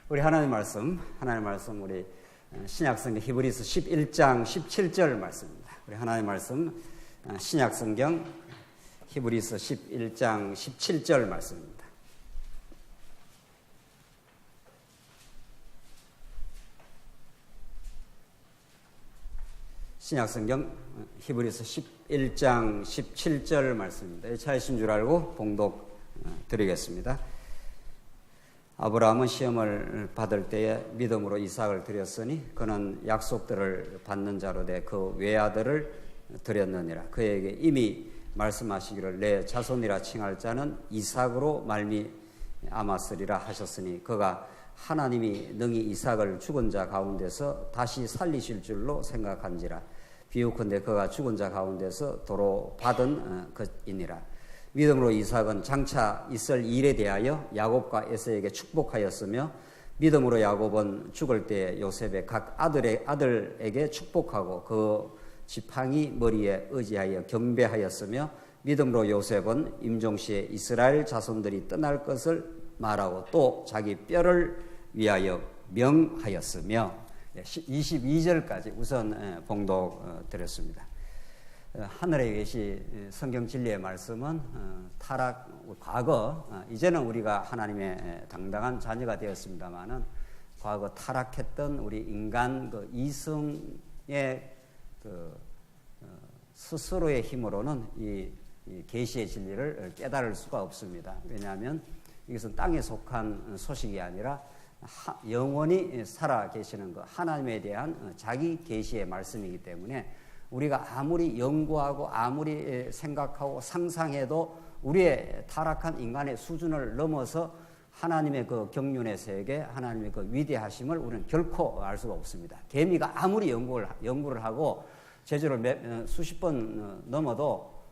우리 하나님 말씀 우리 신약성경 히브리서 11장 17절 말씀입니다. 우리 하나님 말씀 신약성경 히브리서 11장 17절 말씀입니다. 신약성경 히브리서 11장 17절 말씀입니다. 차이신 줄 알고 봉독 드리겠습니다. 아브라함은 시험을 받을 때에 믿음으로 이삭을 드렸으니 그는 약속들을 받는 자로 돼 그 외아들을 드렸느니라. 그에게 이미 말씀하시기를 내 자손이라 칭할 자는 이삭으로 말미암았으리라 하셨으니 그가 하나님이 능히 이삭을 죽은 자 가운데서 다시 살리실 줄로 생각한지라. 비유컨대 그가 죽은 자 가운데서 도로 받은 것이니라. 믿음으로 이삭은 장차 있을 일에 대하여 야곱과 에서에게 축복하였으며 믿음으로 야곱은 죽을 때 요셉의 각 아들에게 축복하고 그 지팡이 머리에 의지하여 경배하였으며 믿음으로 요셉은 임종시에 이스라엘 자손들이 떠날 것을 말하고 또 자기 뼈를 위하여 명하였으며 22절까지 우선 봉독 드렸습니다. 하늘에 계신 성경 진리의 말씀은 과거 이제는 우리가 하나님의 당당한 자녀가 되었습니다마는 과거 타락했던 우리 인간 이성의 스스로의 힘으로는 이 계시의 진리를 깨달을 수가 없습니다. 왜냐하면 이것은 땅에 속한 소식이 아니라 영원히 살아 계시는 하나님에 대한 자기 계시의 말씀이기 때문에 우리가 아무리 연구하고 아무리 생각하고 상상해도 우리의 타락한 인간의 수준을 넘어서 하나님의 그 경륜의 세계, 하나님의 그 위대하심을 우리는 결코 알 수가 없습니다. 개미가 아무리 연구를 하고 제주를 수십 번 넘어도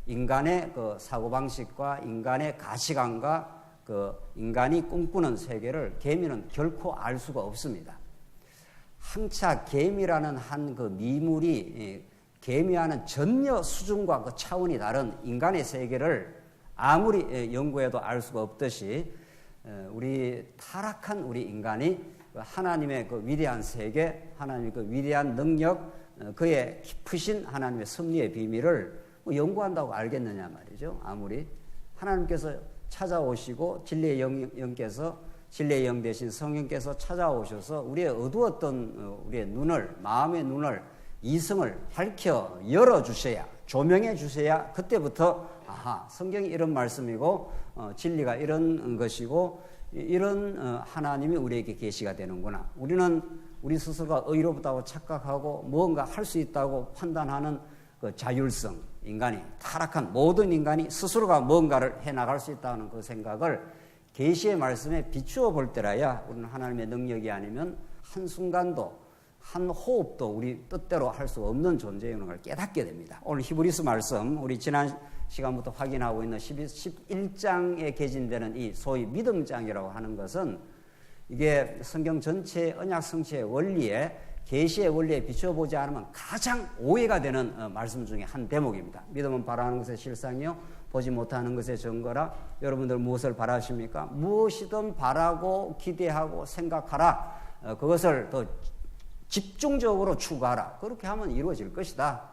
인간의 그 사고방식과 인간의 가치관과 그 인간이 꿈꾸는 세계를 개미는 결코 알 수가 없습니다. 항차 개미라는 한 그 미물이 개미와는 전혀 수준과 그 차원이 다른 인간의 세계를 아무리 연구해도 알 수가 없듯이 우리 타락한 우리 인간이 하나님의 그 위대한 세계, 하나님의 그 위대한 능력, 그의 깊으신 하나님의 섭리의 비밀을 연구한다고 알겠느냐 말이죠. 아무리 하나님께서 찾아오시고 진리의 영께서 진리의 영 대신 성령께서 찾아오셔서 우리의 어두웠던 우리의 눈을, 마음의 눈을, 이성을 밝혀 열어주셔야, 조명해 주셔야 그때부터 성경이 이런 말씀이고 진리가 이런 것이고 이런 하나님이 우리에게 계시가 되는구나. 우리는 우리 스스로가 의롭다고 착각하고 무언가 할 수 있다고 판단하는 그 자율성, 인간이 타락한 모든 인간이 스스로가 뭔가를 해나갈 수 있다는 그 생각을 계시의 말씀에 비추어 볼 때라야 우리는 하나님의 능력이 아니면 한순간도 한 호흡도 우리 뜻대로 할 수 없는 존재라는 걸 깨닫게 됩니다. 오늘 히브리서 말씀 우리 지난 시간부터 확인하고 있는 11장에 개진되는 이 소위 믿음장이라고 하는 것은 이게 성경 전체의 언약 성취의 원리에 계시의 원리에 비춰보지 않으면 가장 오해가 되는 말씀 중에 한 대목입니다. 믿음은 바라는 것의 실상이요 보지 못하는 것의 증거라. 여러분들 무엇을 바라십니까? 무엇이든 바라고 기대하고 생각하라. 그것을 더 집중적으로 추구하라. 그렇게 하면 이루어질 것이다.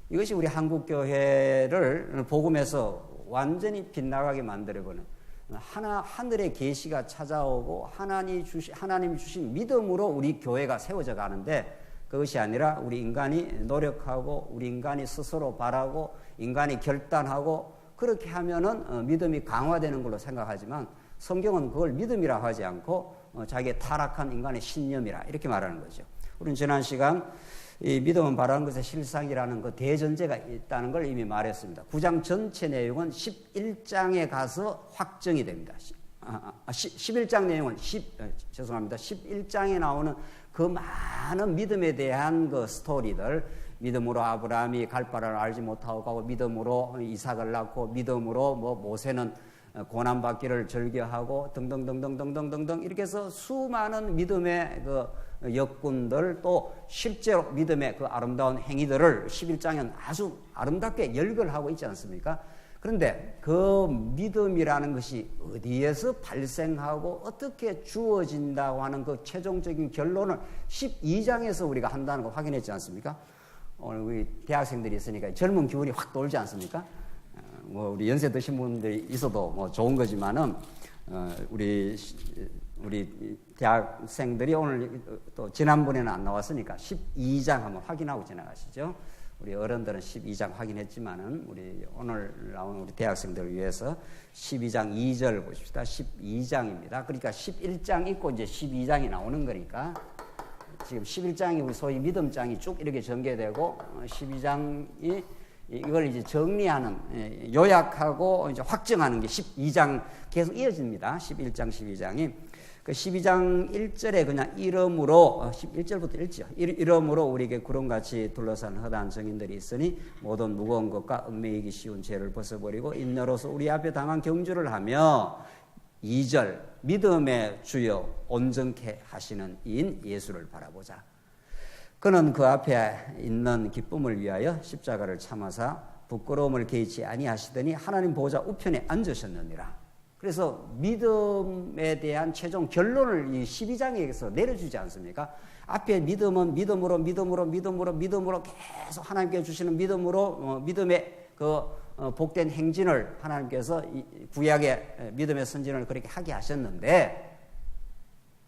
이것이 우리 한국교회를 복음에서 완전히 빗나가게 만들어버리는 하늘의 계시가 찾아오고 하나님이 주신 믿음으로 우리 교회가 세워져 가는데 그것이 아니라 우리 인간이 노력하고 우리 인간이 스스로 바라고 인간이 결단하고 그렇게 하면은 믿음이 강화되는 걸로 생각하지만 성경은 그걸 믿음이라 하지 않고 자기의 타락한 인간의 신념이라 이렇게 말하는 거죠. 우리는 지난 시간 이 믿음은 바라는 것의 실상이라는 그 대전제가 있다는 걸 이미 말했습니다. 9장 전체 내용은 11장에 가서 확정이 됩니다. 11장 내용은 11장에 나오는 그 많은 믿음에 대한 그 스토리들, 믿음으로 아브라함이 갈 바를 알지 못하고 가고 믿음으로 이삭을 낳고 믿음으로 모세는 고난받기를 즐겨하고 등등등등등등등 이렇게 해서 수많은 믿음의 그 역군들 또 실제로 믿음의 그 아름다운 행위들을 11장에는 아주 아름답게 열거하고 있지 않습니까? 그런데 그 믿음이라는 것이 어디에서 발생하고 어떻게 주어진다고 하는 그 최종적인 결론을 12장에서 우리가 한다는 걸 확인했지 않습니까? 오늘 우리 대학생들이 있으니까 젊은 기운이 확 돌지 않습니까? 뭐 우리 연세 드신 분들이 있어도 뭐 좋은 거지만은 우리 대학생들이 오늘 또 지난번에는 안 나왔으니까 12장 한번 확인하고 지나가시죠. 우리 어른들은 12장 확인했지만은 우리 오늘 나온 우리 대학생들을 위해서 12장 2절 보십시다. 12장입니다. 그러니까 11장 있고 이제 12장이 나오는 거니까 지금 11장이 우리 소위 믿음장이 쭉 이렇게 전개되고 12장이 이걸 이제 정리하는 요약하고 이제 확정하는 게 12장 계속 이어집니다. 11장 12장이 그 12장 1절에 그냥 이름으로 1절부터 읽죠. 이름으로 우리에게 구름같이 둘러싼 허다한 증인들이 있으니 모든 무거운 것과 얽매이기 쉬운 죄를 벗어버리고 인너로서 우리 앞에 당한 경주를 하며 2절 믿음의 주여 온전케 하시는 이인 예수를 바라보자. 그는 그 앞에 있는 기쁨을 위하여 십자가를 참아사 부끄러움을 개의치 아니하시더니 하나님 보좌 우편에 앉으셨느니라. 그래서 믿음에 대한 최종 결론을 이 12장에서 내려주지 않습니까? 앞에 믿음은 믿음으로 계속 하나님께 주시는 믿음으로 믿음의 그 복된 행진을 하나님께서 구약의 믿음의 선진을 그렇게 하게 하셨는데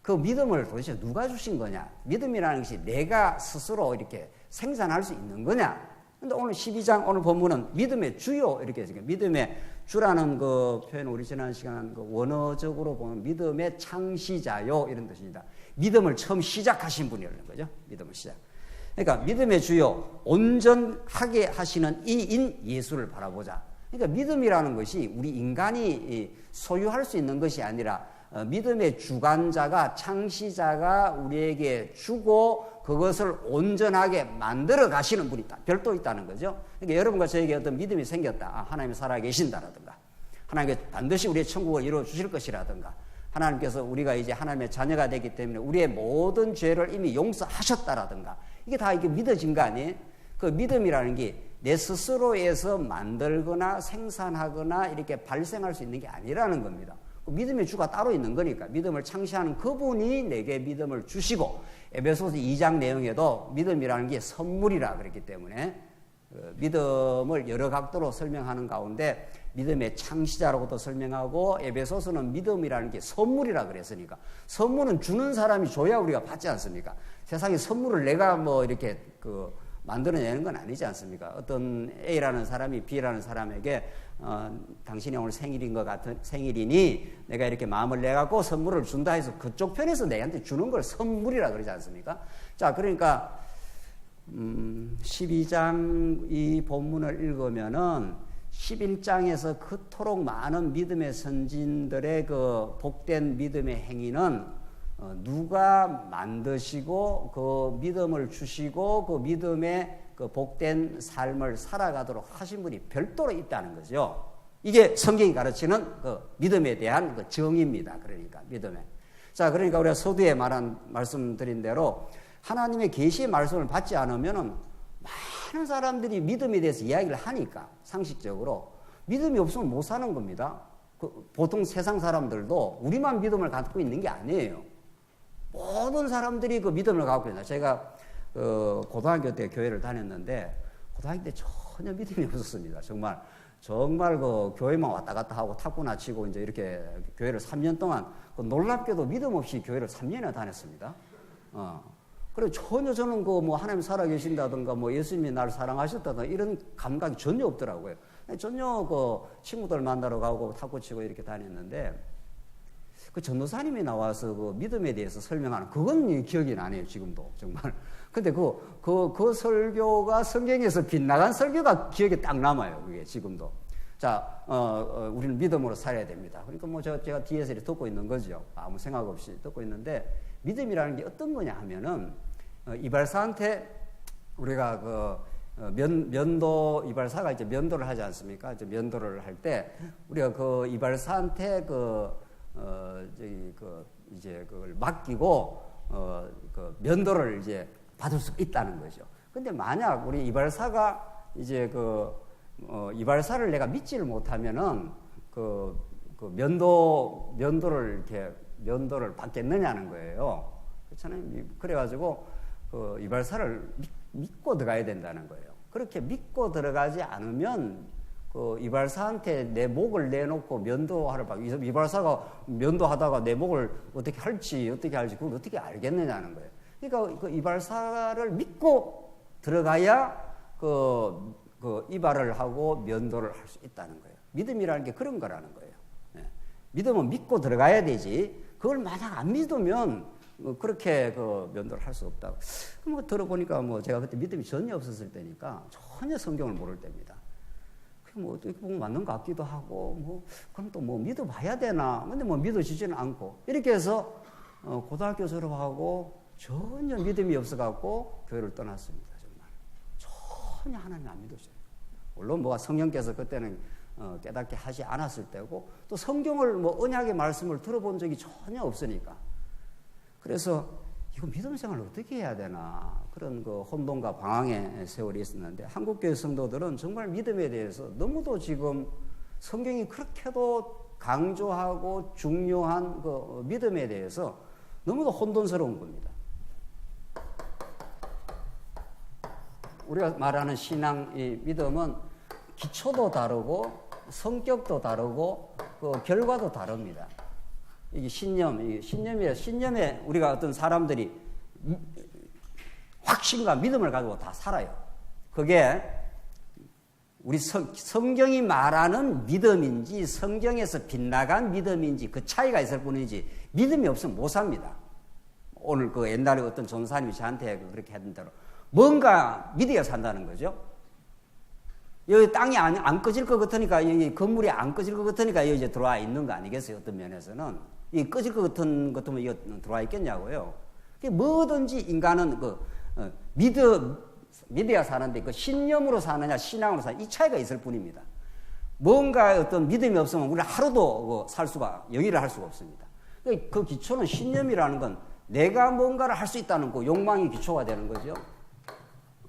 그 믿음을 도대체 누가 주신 거냐? 믿음이라는 것이 내가 스스로 이렇게 생산할 수 있는 거냐? 근데 오늘 12장 오늘 본문은 믿음의 주요 이렇게 해서 믿음의 주라는 그 표현 우리 지난 시간 그 원어적으로 보면 믿음의 창시자요 이런 뜻입니다. 믿음을 처음 시작하신 분이라는 거죠. 믿음을 시작. 그러니까 믿음의 주요 온전하게 하시는 이인 예수를 바라보자. 그러니까 믿음이라는 것이 우리 인간이 소유할 수 있는 것이 아니라 믿음의 주관자가 창시자가 우리에게 주고 그것을 온전하게 만들어 가시는 분이 별도 있다는 거죠. 그러니까 여러분과 저에게 어떤 믿음이 생겼다. 하나님이 살아계신다라든가 하나님께 반드시 우리의 천국을 이루어 주실 것이라든가 하나님께서 우리가 이제 하나님의 자녀가 되기 때문에 우리의 모든 죄를 이미 용서하셨다라든가 이게 다 이게 믿어진 거 아니에요? 그 믿음이라는 게 내 스스로에서 만들거나 생산하거나 이렇게 발생할 수 있는 게 아니라는 겁니다. 믿음의 주가 따로 있는 거니까 믿음을 창시하는 그분이 내게 믿음을 주시고 에베소서 2장 내용에도 믿음이라는 게 선물이라 그랬기 때문에 믿음을 여러 각도로 설명하는 가운데 믿음의 창시자라고도 설명하고 에베소서는 믿음이라는 게 선물이라 그랬으니까 선물은 주는 사람이 줘야 우리가 받지 않습니까? 세상에 선물을 내가 뭐 이렇게 만들어내는 건 아니지 않습니까? 어떤 A라는 사람이 B라는 사람에게 당신이 오늘 생일인 것 같은 생일이니 내가 이렇게 마음을 내갖고 선물을 준다 해서 그쪽 편에서 내한테 주는 걸 선물이라 그러지 않습니까? 자, 그러니까 12장 이 본문을 읽으면은 11장에서 그토록 많은 믿음의 선진들의 그 복된 믿음의 행위는 누가 만드시고 그 믿음을 주시고 그 믿음의 그 복된 삶을 살아가도록 하신 분이 별도로 있다는 거죠. 이게 성경이 가르치는 그 믿음에 대한 그 정의입니다. 그러니까 믿음에. 자, 그러니까 우리가 서두에 말씀드린 대로 하나님의 계시의 말씀을 받지 않으면은 많은 사람들이 믿음에 대해서 이야기를 하니까 상식적으로 믿음이 없으면 못 사는 겁니다. 보통 세상 사람들도 우리만 믿음을 갖고 있는 게 아니에요. 모든 사람들이 그 믿음을 갖고 있다. 제가 고등학교 때 교회를 다녔는데 고등학교 때 전혀 믿음이 없었습니다. 정말 그 교회만 왔다 갔다 하고 탁구나 치고 이제 이렇게 교회를 3년 동안 놀랍게도 믿음 없이 교회를 3년이나 다녔습니다. 그리고 전혀 저는 그 뭐 하나님 살아계신다든가 뭐 예수님이 나를 사랑하셨다든가 이런 감각이 전혀 없더라고요. 전혀 그 친구들 만나러 가고 탁구 치고 이렇게 다녔는데 그 전도사님이 나와서 그 믿음에 대해서 설명하는 그건 기억이 나네요, 지금도 정말. 근데 그 설교가 성경에서 빗나간 설교가 기억에 딱 남아요, 그게 지금도. 자, 우리는 믿음으로 살아야 됩니다. 그러니까 뭐 제가 뒤에서 이렇게 듣고 있는 거죠. 아무 생각 없이 듣고 있는데 믿음이라는 게 어떤 거냐 하면은 이발사한테 우리가 면도 이발사가 이제 면도를 하지 않습니까? 이제 면도를 할 때 우리가 그 이발사한테 이제 그걸 맡기고 그 면도를 이제 받을 수 있다는 거죠. 근데 만약 우리 이발사가 이제 이발사를 내가 믿지를 못하면은 면도를 받겠느냐는 거예요. 그렇잖아요. 그래가지고 이발사를 믿고 들어가야 된다는 거예요. 그렇게 믿고 들어가지 않으면 이발사한테 내 목을 내놓고 면도하러 이발사가 면도하다가 내 목을 어떻게 할지 그걸 어떻게 알겠느냐는 거예요. 그러니까 이발사를 믿고 들어가야 이발을 하고 면도를 할 수 있다는 거예요. 믿음이라는 게 그런 거라는 거예요. 믿음은 믿고 들어가야 되지. 그걸 만약 안 믿으면 그렇게 면도를 할 수 없다고. 그럼 들어보니까 제가 그때 믿음이 전혀 없었을 때니까 전혀 성경을 모를 때입니다. 어떻게 보면 맞는 것 같기도 하고, 그럼 또 믿어봐야 되나. 근데 믿어지지는 않고. 이렇게 해서 고등학교 졸업하고 전혀 믿음이 없어갖고 교회를 떠났습니다. 정말. 전혀 하나님 안 믿었어요. 물론 성령께서 그때는 깨닫게 하지 않았을 때고, 또 성경을 언약의 말씀을 들어본 적이 전혀 없으니까. 그래서 이거 믿음 생활을 어떻게 해야 되나, 그런 혼돈과 방황의 세월이 있었는데, 한국교회 성도들은 정말 믿음에 대해서 너무도 지금 성경이 그렇게도 강조하고 중요한 믿음에 대해서 너무도 혼돈스러운 겁니다. 우리가 말하는 신앙, 이 믿음은 기초도 다르고 성격도 다르고 결과도 다릅니다. 이게 신념에 우리가 어떤 사람들이 확신과 믿음을 가지고 다 살아요. 그게 우리 성경이 말하는 믿음인지 성경에서 빗나간 믿음인지 그 차이가 있을 뿐이지, 믿음이 없으면 못 삽니다. 오늘 옛날에 어떤 전사님이 저한테 그렇게 했던 대로 뭔가 믿어야 산다는 거죠. 여기 땅이 안 꺼질 것 같으니까, 여기 건물이 안 꺼질 것 같으니까 여기 이제 들어와 있는 거 아니겠어요? 어떤 면에서는. 이 꺼질 것 같은 것도 이거 들어와 있겠냐고요. 뭐든지 인간은 믿어야 사는데 신념으로 사느냐 신앙으로 사느냐 이 차이가 있을 뿐입니다. 뭔가 어떤 믿음이 없으면 우리 하루도 영위를 할 수가 없습니다. 그 기초는 신념이라는 건 내가 뭔가를 할 수 있다는 욕망이 기초가 되는 거죠.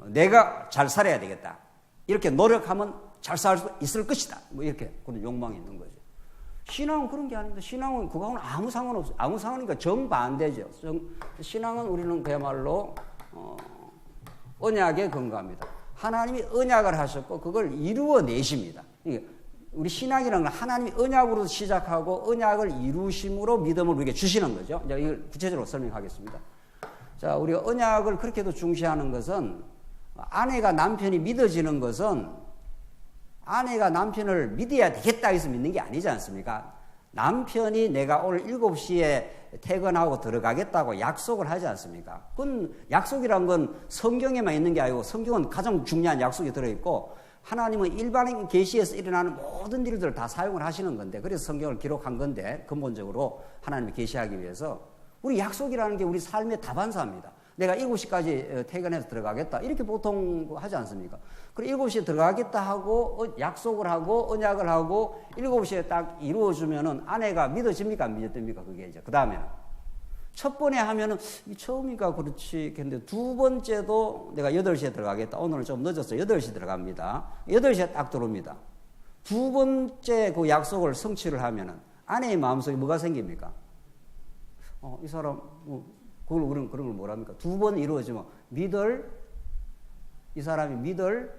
내가 잘 살아야 되겠다. 이렇게 노력하면 잘 살 수 있을 것이다. 이렇게 그런 욕망이 있는 거죠. 신앙은 그런 게 아닙니다. 신앙은 그거하고는 아무 상관없어요. 아무 상관이니까 정반대죠. 신앙은 우리는 그야말로 언약에 근거합니다. 하나님이 언약을 하셨고 그걸 이루어내십니다. 우리 신앙이라는 건 하나님이 언약으로 시작하고 언약을 이루심으로 믿음을 우리에게 주시는 거죠. 이제 이걸 구체적으로 설명하겠습니다. 자, 우리가 언약을 그렇게도 중시하는 것은, 아내가 남편이 믿어지는 것은 아내가 남편을 믿어야 되겠다 해서 믿는 게 아니지 않습니까? 남편이 내가 오늘 7시에 퇴근하고 들어가겠다고 약속을 하지 않습니까? 그건 약속이란 건 성경에만 있는 게 아니고 성경은 가장 중요한 약속이 들어있고, 하나님은 일반인 계시에서 일어나는 모든 일들을 다 사용을 하시는 건데, 그래서 성경을 기록한 건데, 근본적으로 하나님이 계시하기 위해서 우리 약속이라는 게 우리 삶의 다반사입니다. 내가 7시까지 퇴근해서 들어가겠다 이렇게 보통 하지 않습니까? 그리고 7시에 들어가겠다 하고 약속을 하고 언약을 하고 7시에 딱 이루어주면은 아내가 믿어집니까 안 믿어집니까? 그게 이제 그 다음에는 첫 번에 하면은 처음이니까 그렇지 근데 두 번째도 내가 8시에 들어가겠다. 오늘은 좀 늦었어요. 8시 들어갑니다. 8시에 딱 들어옵니다. 두 번째 그 약속을 성취를 하면은 아내의 마음속에 뭐가 생깁니까? 이 사람 그걸 우리는 그런 걸 뭐랍니까? 두 번 이루어지면 이 사람이 믿을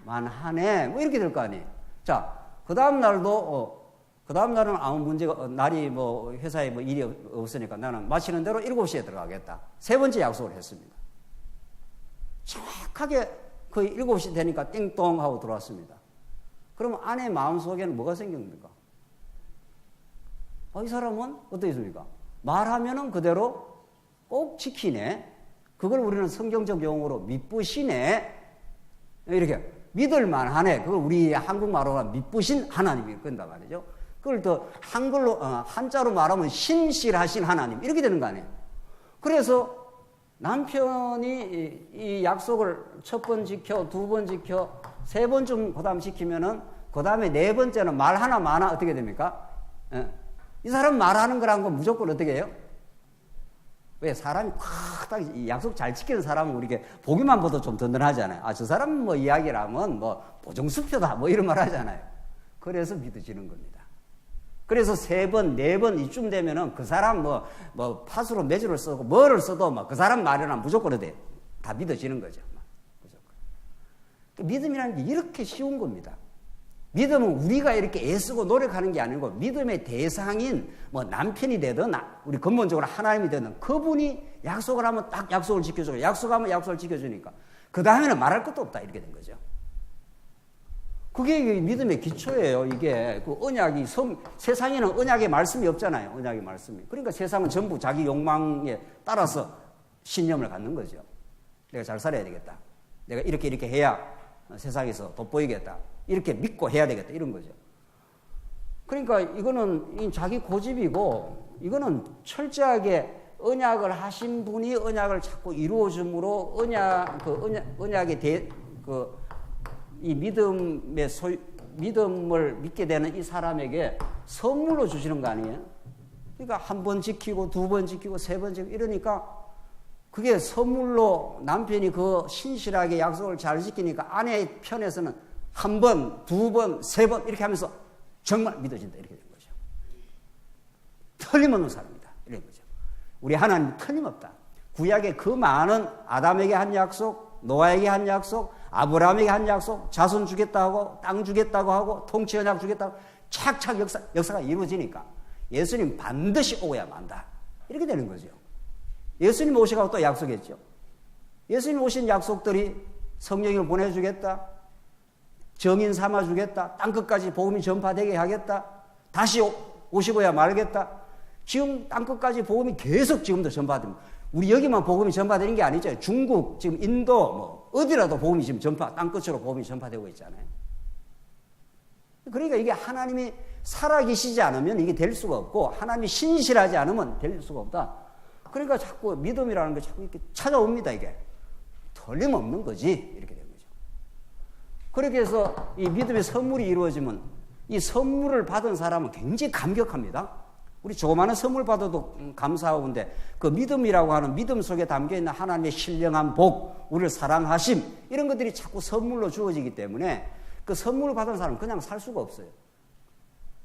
만하네. 이렇게 될 거 아니에요. 자, 그 다음 날도, 그 다음 날은 아무 문제가, 날이 회사에 일이 없으니까 나는 마치는 대로 7시에 들어가겠다. 세 번째 약속을 했습니다. 정확하게 거의 7시 되니까 띵동 하고 들어왔습니다. 그러면 아내 마음속에는 뭐가 생깁니까? 이 사람은 어떻습니까? 말하면은 그대로 꼭 지키네. 그걸 우리는 성경적 용어로 믿부시네. 이렇게 믿을 만하네. 그걸 우리 한국말로 믿부신 하나님이 그런단 말이죠. 그걸 더 한글로 한자로 말하면 신실하신 하나님 이렇게 되는 거 아니에요. 그래서 남편이 이 약속을 첫 번 지켜, 두 번 지켜, 세 번쯤 그다음 지키면은 그다음에 네 번째는 말 하나 마나 어떻게 됩니까? 이 사람 말하는 거란 건 무조건 어떻게 해요? 왜 사람이 딱 약속 잘 지키는 사람은 우리 보기만 봐도 좀 든든하잖아요. 아, 저 사람은 뭐 이야기를 하면 뭐 보정수표다 뭐 이런 말 하잖아요. 그래서 믿어지는 겁니다. 그래서 3번, 4번 이쯤 되면은 그 사람 뭐 파수로 매주를 쓰고 뭐를 써도 막 그 사람 말에는 무조건 돼. 다 믿어지는 거죠. 무조건. 믿음이라는 게 이렇게 쉬운 겁니다. 믿음은 우리가 이렇게 애쓰고 노력하는 게 아니고 믿음의 대상인 뭐 남편이 되든 우리 근본적으로 하나님이 되든 그분이 약속을 하면 딱 약속을 지켜주고 약속하면 약속을 지켜주니까 그 다음에는 말할 것도 없다 이렇게 된 거죠. 그게 믿음의 기초예요. 이게 그 언약이 세상에는 언약의 말씀이 없잖아요. 언약의 말씀이. 그러니까 세상은 전부 자기 욕망에 따라서 신념을 갖는 거죠. 내가 잘 살아야 되겠다. 내가 이렇게 해야 세상에서 돋보이겠다. 이렇게 믿고 해야 되겠다. 이런 거죠. 그러니까 이거는 자기 고집이고 이거는 철저하게 언약을 하신 분이 언약을 자꾸 이루어줌으로 언약의 이 믿음을 믿게 되는 이 사람에게 선물로 주시는 거 아니에요? 그러니까 1번 지키고 2번 지키고 3번 지키고 이러니까 그게 선물로 남편이 그 신실하게 약속을 잘 지키니까 아내 편에서는 1번, 2번, 3번 이렇게 하면서 정말 믿어진다 이렇게 된 거죠. 틀림없는 사람이다 이런 거죠. 우리 하나님 틀림없다. 구약의 그 많은 아담에게 한 약속, 노아에게 한 약속, 아브라함에게 한 약속, 자손 주겠다고 하고 땅 주겠다고 하고 통치 언약 주겠다고 착착 역사가 이루어지니까 예수님 반드시 오고야 만다 이렇게 되는 거죠. 예수님 오시고 또 약속했죠. 예수님 오신 약속들이 성령을 보내주겠다, 정인 삼아주겠다, 땅끝까지 복음이 전파되게 하겠다, 다시 오시고야 말겠다. 지금 땅끝까지 복음이 계속 지금도 전파됩니다. 우리 여기만 복음이 전파되는 게 아니죠. 중국, 지금 인도, 뭐 어디라도 복음이 지금 땅끝으로 복음이 전파되고 있잖아요. 그러니까 이게 하나님이 살아계시지 않으면 이게 될 수가 없고 하나님이 신실하지 않으면 될 수가 없다. 그러니까 자꾸 믿음이라는 게 자꾸 이렇게 찾아옵니다. 이게 틀림없는 거지 이렇게 된 거죠. 그렇게 해서 이 믿음의 선물이 이루어지면 이 선물을 받은 사람은 굉장히 감격합니다. 우리 조그마한 선물 받아도 감사하고 근데 그 믿음이라고 하는 믿음 속에 담겨있는 하나님의 신령한 복, 우리를 사랑하심 이런 것들이 자꾸 선물로 주어지기 때문에 그 선물을 받은 사람은 그냥 살 수가 없어요.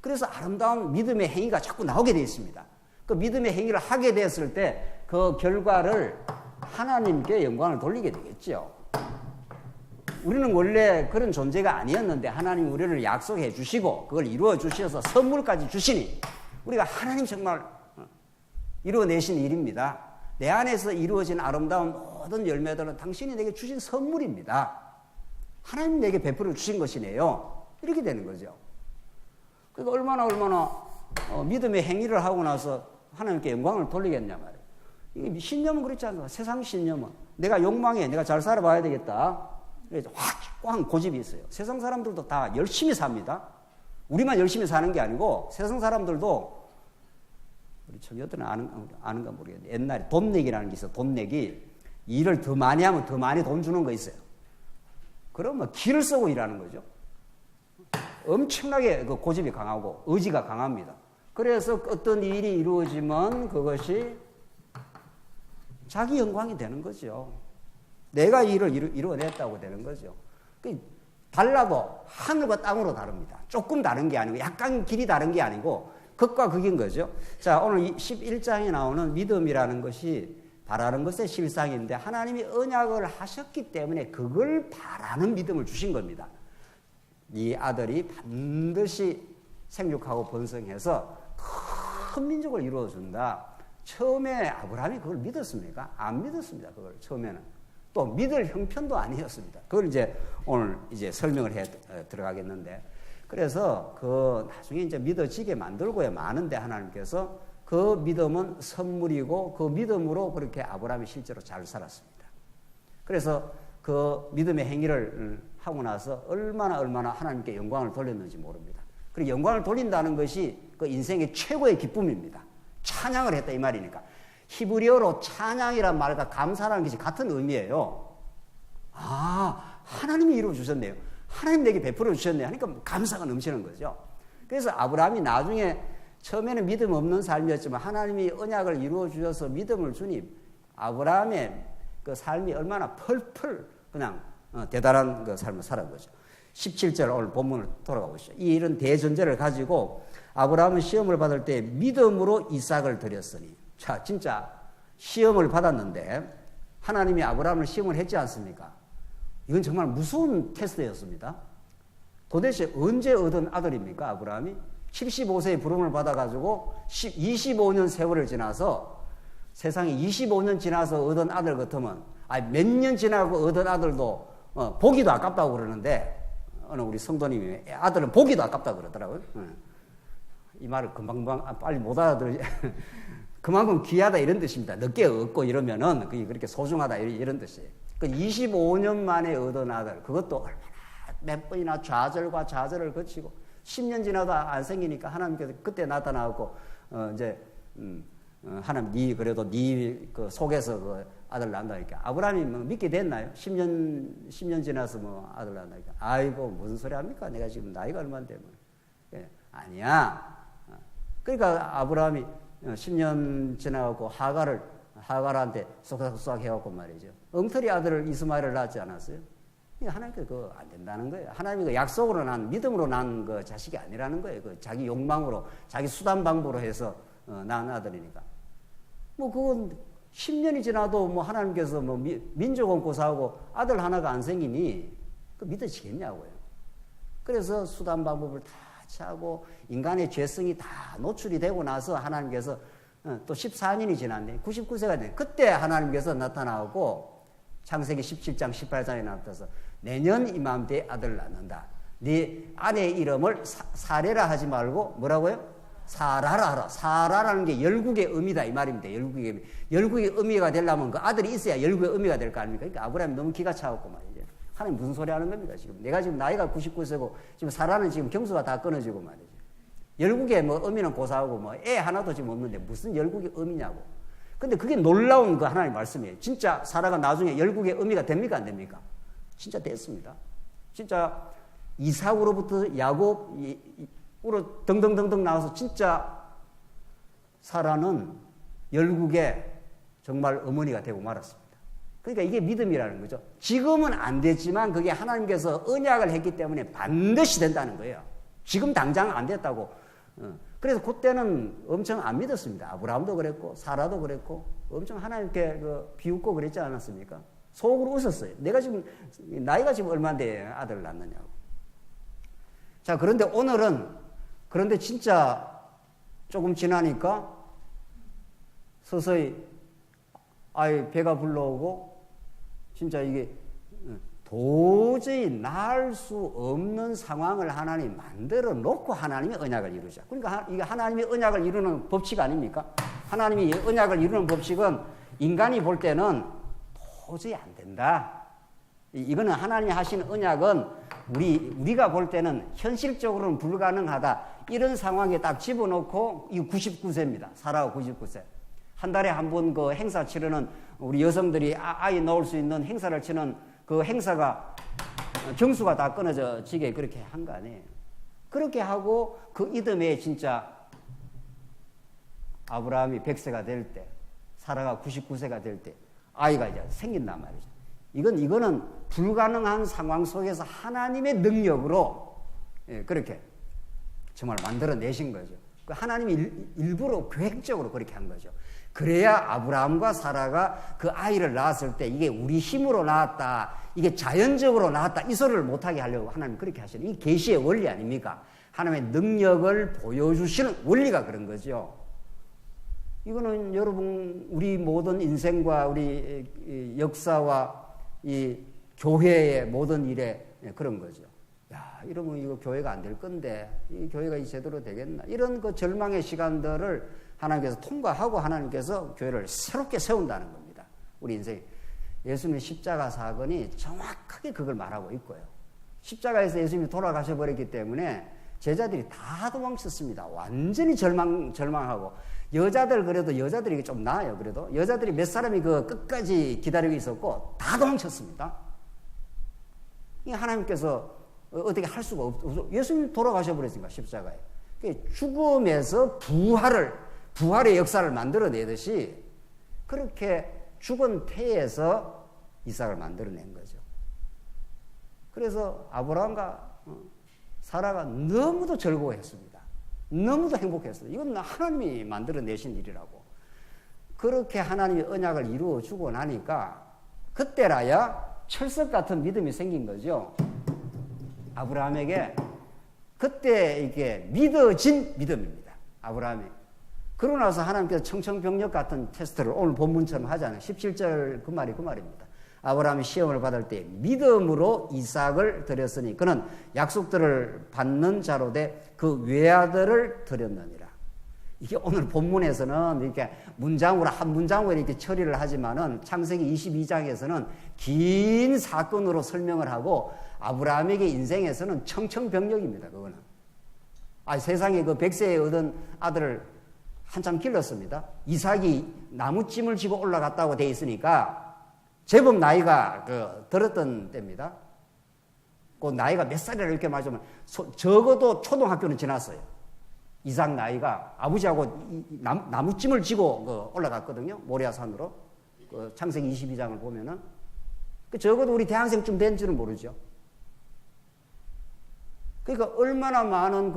그래서 아름다운 믿음의 행위가 자꾸 나오게 되어 있습니다. 그 믿음의 행위를 하게 됐을 때 그 결과를 하나님께 영광을 돌리게 되겠죠. 우리는 원래 그런 존재가 아니었는데 하나님 우리를 약속해 주시고 그걸 이루어 주셔서 선물까지 주시니 우리가 하나님 정말 이루어내신 일입니다. 내 안에서 이루어진 아름다운 모든 열매들은 당신이 내게 주신 선물입니다. 하나님 내게 베풀어 주신 것이네요. 이렇게 되는 거죠. 그러니까 얼마나 믿음의 행위를 하고 나서 하나님께 영광을 돌리겠냐 말이에요. 이게 신념은 그렇지 않습니까? 세상 신념은 내가 욕망해, 내가 잘 살아봐야 되겠다. 확 고집이 있어요. 세상 사람들도 다 열심히 삽니다. 우리만 열심히 사는 게 아니고 세상 사람들도 우리 청년들은 아는가 모르겠는데 옛날에 돈 내기라는 게 있어요. 돈 내기. 일을 더 많이 하면 더 많이 돈 주는 거 있어요. 그러면 기를 쓰고 일하는 거죠. 엄청나게 그 고집이 강하고 의지가 강합니다. 그래서 어떤 일이 이루어지면 그것이 자기 영광이 되는 거죠. 내가 일을 이루어냈다고 되는 거죠. 달라도 하늘과 땅으로 다릅니다. 조금 다른 게 아니고 약간 길이 다른 게 아니고 극과 극인 거죠. 자, 오늘 11장에 나오는 믿음이라는 것이 바라는 것의 실상인데 하나님이 언약을 하셨기 때문에 그걸 바라는 믿음을 주신 겁니다. 이 아들이 반드시 생육하고 번성해서 큰 민족을 이루어준다. 처음에 아브라함이 그걸 믿었습니까? 안 믿었습니다. 그걸 처음에는. 또 믿을 형편도 아니었습니다. 그걸 이제 오늘 이제 설명을 해 들어가겠는데 그래서 그 나중에 이제 믿어지게 만들고야 마는데 하나님께서 그 믿음은 선물이고 그 믿음으로 그렇게 아브라함이 실제로 잘 살았습니다. 그래서 그 믿음의 행위를 하고 나서 얼마나 하나님께 영광을 돌렸는지 모릅니다. 그리고 영광을 돌린다는 것이 그 인생의 최고의 기쁨입니다. 찬양을 했다 이 말이니까. 히브리어로 찬양이란 말과 감사라는 것이 같은 의미예요. 아, 하나님이 이루어 주셨네요. 하나님 내게 베풀어 주셨네요. 하니까 감사가 넘치는 거죠. 그래서 아브라함이 나중에 처음에는 믿음 없는 삶이었지만 하나님이 언약을 이루어 주셔서 믿음을 주니 아브라함의 그 삶이 얼마나 펄펄 그냥 대단한 그 삶을 살은 거죠. 17절 오늘 본문을 돌아가 보시죠. 이런 대전제를 가지고 아브라함은 시험을 받을 때 믿음으로 이삭을 드렸으니. 자, 진짜 시험을 받았는데 하나님이 아브라함을 시험을 했지 않습니까? 이건 정말 무서운 테스트였습니다. 도대체 언제 얻은 아들입니까, 아브라함이? 75세의 부름을 받아가지고 25년 세월을 지나서 세상에 25년 지나서 얻은 아들 같으면 몇 년 지나고 얻은 아들도 보기도 아깝다고 그러는데 어느 우리 성도님이 아들은 보기도 아깝다고 그러더라고요. 이 말을 금방금방 빨리 못 알아들으지. 그만큼 귀하다 이런 뜻입니다. 늦게 얻고 이러면은 그게 그렇게 소중하다 이런 뜻이에요. 그 25년 만에 얻은 아들, 그것도 얼마나 몇 번이나 좌절과 좌절을 거치고 10년 지나도 안 생기니까 하나님께서 그때 나타나고 이제 하나님 그래도 그 속에서 그 아들 낳는다니까. 아브라함이 뭐 믿게 됐나요? 10년 지나서 뭐 아들 낳는다니까. 아이고 무슨 소리 합니까? 내가 지금 나이가 얼마인데 뭐. 예, 아니야. 그러니까 아브라함이 10년 지나고 하갈한테 쏙쏙 해갖고 말이죠. 엉터리 아들을 이스마엘을 낳지 않았어요? 하나님께서 그거 안 된다는 거예요. 하나님이 그 약속으로 난, 믿음으로 난 그 자식이 아니라는 거예요. 그 자기 욕망으로, 자기 수단 방법으로 해서 낳은 아들이니까. 뭐 그건 10년이 지나도 뭐 하나님께서 뭐 민족원 고사하고 아들 하나가 안 생기니 그 믿어지겠냐고요. 그래서 수단 방법을 다 하고 인간의 죄성이 다 노출이 되고 나서 하나님께서 또 14년이 지났네. 99세가 돼. 그때 하나님께서 나타나고 창세기 17장 18장에 나타나서 내년 이맘때에 아들을 낳는다. 네 아내의 이름을 사레라 하지 말고 뭐라고요? 사라라 하라. 사라라는 게 열국의 의미다 이 말입니다. 열국의 의미. 열국의 의미가 되려면 그 아들이 있어야 열국의 의미가 될 거 아닙니까? 그러니까 아브라함이 너무 기가 차갖고 말이죠. 하나님 무슨 소리 하는 겁니까 지금? 내가 지금 나이가 99세고 지금 사라는 지금 경수가 다 끊어지고 말이죠. 열국의 뭐 의미는 고사하고 뭐 애 하나도 지금 없는데 무슨 열국의 의미냐고. 근데 그게 놀라운 그 하나님 말씀이에요. 진짜 사라가 나중에 열국의 의미가 됩니까 안 됩니까? 진짜 됐습니다. 진짜 이삭으로부터 야곱으로 등등등등 나와서 진짜 사라는 열국의 정말 어머니가 되고 말았습니다. 그러니까 이게 믿음이라는 거죠. 지금은 안 됐지만 그게 하나님께서 언약을 했기 때문에 반드시 된다는 거예요. 지금 당장 안 됐다고. 그래서 그때는 엄청 안 믿었습니다. 아브라함도 그랬고 사라도 그랬고 엄청 하나님께 비웃고 그랬지 않았습니까? 속으로 웃었어요. 내가 지금 나이가 지금 얼마인데 아들을 낳느냐고. 자, 그런데 오늘은 진짜 조금 지나니까 서서히 아이 배가 불러오고 진짜 이게 도저히 나을 수 없는 상황을 하나님이 만들어 놓고 하나님이 언약을 이루자. 그러니까 이게 하나님이 언약을 이루는 법칙 아닙니까? 하나님이 언약을 이루는 법칙은 인간이 볼 때는 도저히 안 된다. 이거는 하나님이 하신 언약은 우리가 볼 때는 현실적으로는 불가능하다. 이런 상황에 딱 집어넣고 이 99세입니다. 사라가 99세. 한 달에 한 번 그 행사 치르는 우리 여성들이 아이 낳을 수 있는 행사를 치는 그 행사가 경수가 다 끊어지게 그렇게 한 거 아니에요. 그렇게 하고 그 이듬해 진짜 아브라함이 100세가 될 때, 사라가 99세가 될 때 아이가 이제 생긴단 말이죠. 이거는 불가능한 상황 속에서 하나님의 능력으로 그렇게 정말 만들어내신 거죠. 하나님이 일부러 계획적으로 그렇게 한 거죠. 그래야 아브라함과 사라가 그 아이를 낳았을 때 이게 우리 힘으로 낳았다, 이게 자연적으로 낳았다 이 소리를 못하게 하려고 하나님 그렇게 하시는 이 계시의 원리 아닙니까? 하나님의 능력을 보여주시는 원리가 그런 거죠. 이거는 여러분 우리 모든 인생과 우리 역사와 이 교회의 모든 일에 그런 거죠. 야, 이러면 이거 교회가 안 될 건데 이 교회가 제대로 되겠나? 이런 그 절망의 시간들을 하나님께서 통과하고 하나님께서 교회를 새롭게 세운다는 겁니다. 우리 인생 예수님의 십자가 사건이 정확하게 그걸 말하고 있고요. 십자가에서 예수님이 돌아가셔 버렸기 때문에 제자들이 다 도망쳤습니다. 완전히 절망하고 여자들 그래도 여자들이 좀 나아요. 그래도 여자들이 몇 사람이 그 끝까지 기다리고 있었고 다 도망쳤습니다. 하나님께서 어떻게 할 수가 없어. 예수님 돌아가셔 버렸으니까 십자가에. 죽음에서 부활의 역사를 만들어내듯이 그렇게 죽은 태에서 이삭을 만들어낸 거죠. 그래서 아브라함과 사라가 너무도 즐거워했습니다. 너무도 행복했어요. 이건 하나님이 만들어내신 일이라고. 그렇게 하나님이 언약을 이루어 주고 나니까 그때라야 철석 같은 믿음이 생긴 거죠. 아브라함에게 그때 이게 믿어진 믿음입니다. 아브라함이. 그러고 나서 하나님께서 청천벽력 같은 테스트를 오늘 본문처럼 하잖아요. 17절 그 말입니다. 아브라함이 시험을 받을 때 믿음으로 이삭을 드렸으니 그는 약속들을 받는 자로 돼 그 외아들을 드렸느니라. 이게 오늘 본문에서는 이렇게 문장으로 한 문장으로 이렇게 처리를 하지만은 창세기 22장에서는 긴 사건으로 설명을 하고 아브라함에게 인생에서는 청천벽력입니다. 그거는. 세상에 그 100세에 얻은 아들을 한참 길렀습니다. 이삭이 나무찜을 지고 올라갔다고 돼 있으니까 제법 나이가 들었던 때입니다. 그 나이가 몇 살이라 이렇게 말하자면 적어도 초등학교는 지났어요. 이삭 나이가 아버지하고 나무찜을 지고 올라갔거든요. 모리아산으로. 창세기 22장을 보면은 적어도 우리 대학생쯤 된 줄은 모르죠. 그러니까 얼마나 많은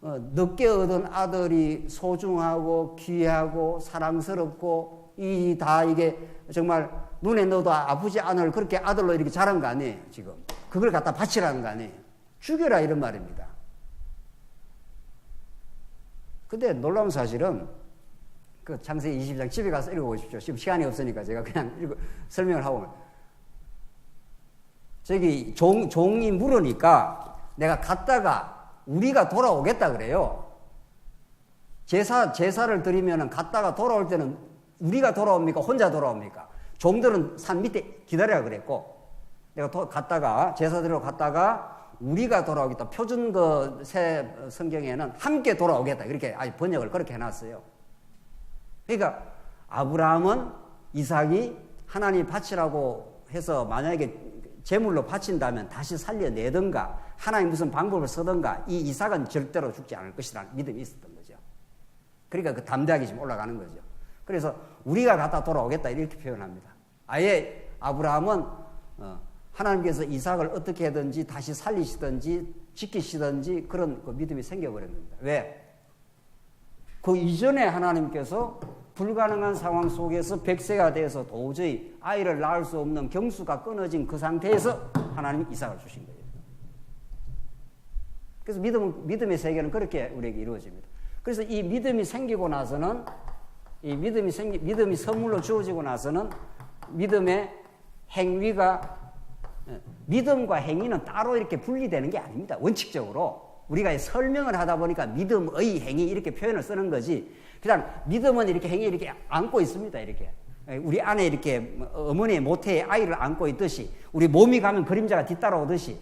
늦게 얻은 아들이 소중하고 귀하고 사랑스럽고 다 이게 정말 눈에 넣어도 아프지 않을 그렇게 아들로 이렇게 자란 거 아니에요, 지금. 그걸 갖다 바치라는 거 아니에요. 죽여라 이런 말입니다. 근데 놀라운 사실은 창세기 22장 집에 가서 읽어보십시오. 지금 시간이 없으니까 제가 그냥 설명을 하고 저기 종이 물으니까 내가 갔다가 우리가 돌아오겠다 그래요. 제사를 드리면은 갔다가 돌아올 때는 우리가 돌아옵니까? 혼자 돌아옵니까? 종들은 산 밑에 기다려야 그랬고 내가 갔다가 제사 드리러 갔다가 우리가 돌아오겠다. 표준 새 성경에는 함께 돌아오겠다. 이렇게 번역을 그렇게 해놨어요. 그러니까 아브라함은 이삭이 하나님 바치라고 해서 만약에 제물로 바친다면 다시 살려내든가 하나님 무슨 방법을 쓰든가 이 이삭은 절대로 죽지 않을 것이라는 믿음이 있었던 거죠. 그러니까 그 담대하게 지금 올라가는 거죠. 그래서 우리가 갔다 돌아오겠다 이렇게 표현합니다. 아예 아브라함은 하나님께서 이삭을 어떻게든지 다시 살리시든지 지키시든지 그런 믿음이 생겨버린 겁니다. 왜? 그 이전에 하나님께서 불가능한 상황 속에서 100세가 돼서 도저히 아이를 낳을 수 없는 경수가 끊어진 그 상태에서 하나님이 이삭을 주신 거예요. 그래서 믿음의 세계는 그렇게 우리에게 이루어집니다. 그래서 이 믿음이 생기고 나서는 믿음이 선물로 주어지고 나서는 믿음의 행위가 믿음과 행위는 따로 이렇게 분리되는 게 아닙니다. 원칙적으로 우리가 설명을 하다 보니까 믿음의 행위 이렇게 표현을 쓰는 거지. 그냥 믿음은 이렇게 행위 이렇게 안고 있습니다. 이렇게 우리 안에 이렇게 어머니의 모태에 아이를 안고 있듯이 우리 몸이 가면 그림자가 뒤따라오듯이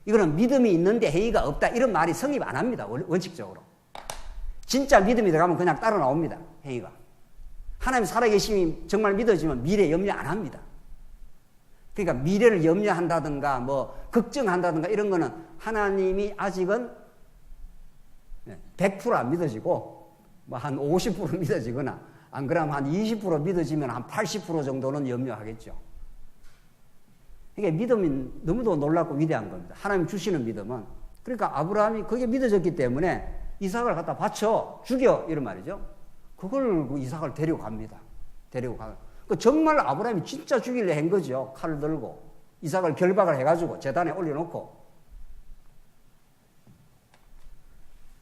이거는 믿음이 있는데 행위가 없다 이런 말이 성립 안 합니다. 원칙적으로. 진짜 믿음이 들어가면 그냥 따라 나옵니다. 행위가. 하나님 살아계심이 정말 믿어지면 미래 염려 안 합니다. 그러니까 미래를 염려한다든가 뭐 걱정한다든가 이런 거는 하나님이 아직은 100%안 믿어지고 뭐 한 50% 믿어지거나 안 그러면 한 20% 믿어지면 한 80% 정도는 염려하겠죠. 그러니까 믿음이 너무도 놀랍고 위대한 겁니다. 하나님 주시는 믿음은. 그러니까 아브라함이 그게 믿어졌기 때문에 이삭을 갖다 바쳐 죽여 이런 말이죠. 그걸 이삭을 데리고 갑니다. 데리고 가요. 정말 아브라함이 진짜 죽이려 한 거죠. 칼을 들고 이삭을 결박을 해가지고 재단에 올려놓고.